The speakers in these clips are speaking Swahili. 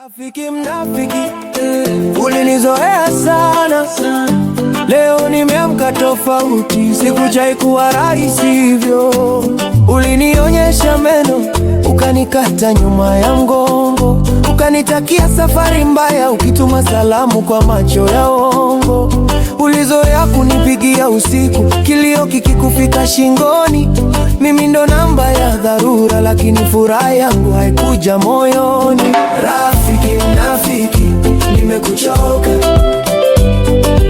Rafiki mnafiki, ulinizoea sana. Leo nimeamka tofauti, sikujai kuwa rahisi hivyo. Ulinionyesha meno, ukanikata nyuma ya mgongo, ukanitakia safari mbaya, ukituma salamu kwa macho ya uongo. Ulizoea kunipigia usiku, kilio kikikufika shingoni. Mimi ndo namba ya dharura, lakini furaha yangu haikuja moyoni. Rafiki mnafiki, nimekuchoka,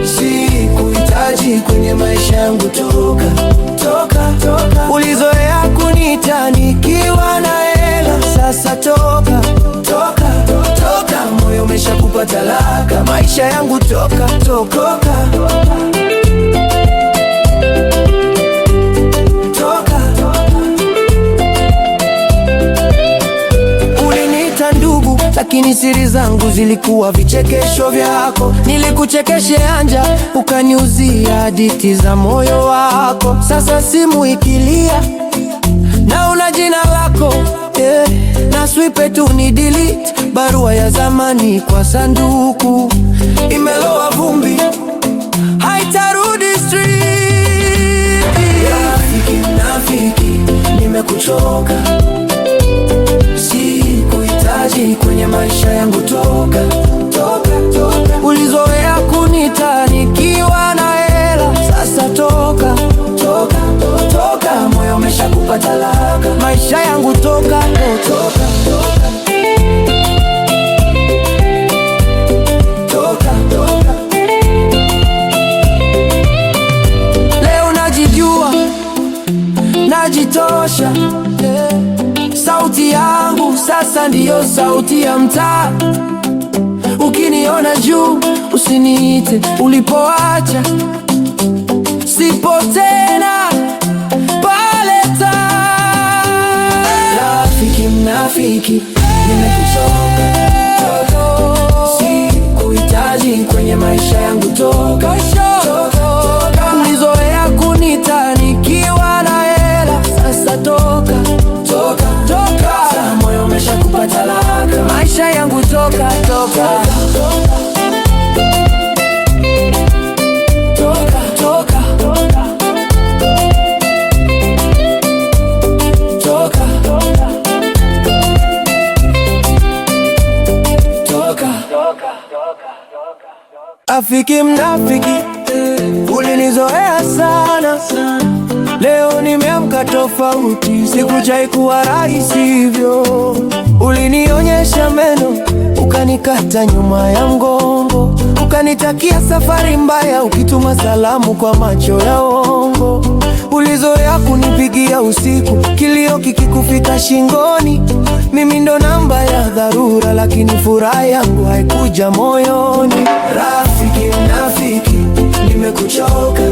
sikuhitaji kwenye maisha yangu, toka. Ulizoea kuniita nikiwa na hela, sasa toka. Moyo umeshakupa talaka, maisha yangu toka. Uliniita ndugu, lakini siri zangu zilikuwa vichekesho vyako. Nilikuchekeshe anja, ukaniuzia hadithi za moyo wako. Sasa simu ikilia na una jina lako, na swipe tu ni delete. Barua ya zamani kwa sanduku, imelowa vumbi, haitarudi street. Rafiki mnafiki, nimekuchoka, sikuhitaji kwenye maisha yangu, toka. Ulizoea kunita nikiwa na hela, sasa toka. Moyo umeshakupa talaka, maisha yangu toka. Leo najijua, najitosha, sauti yangu sasa ndiyo sauti ya mtaa. Ukiniona juu, usiniite ulipoacha, sipo tena pale taa. Rafiki mnafiki, nimekuchoka, sikuhitaji kwenye maisha yangu, toka. Ulizoea kunita nikiwa na hela, sasa toka. Moyo umeshakupa talaka, maisha yangu toka. Rafiki mnafiki, ulinizoea sana. Leo nimeamka tofauti, sikujai kuwa rahisi hivyo. Ulinionyesha meno, ukanikata nyuma ya mgongo, ukanitakia safari mbaya, ukituma salamu kwa macho ya uongo. Ulizoea kunipigia usiku, kilio kikikufika shingoni. Mimi ndo namba ya dharura, lakini furaha yangu haikuja moyoni. Rafiki mnafiki, nimekuchoka,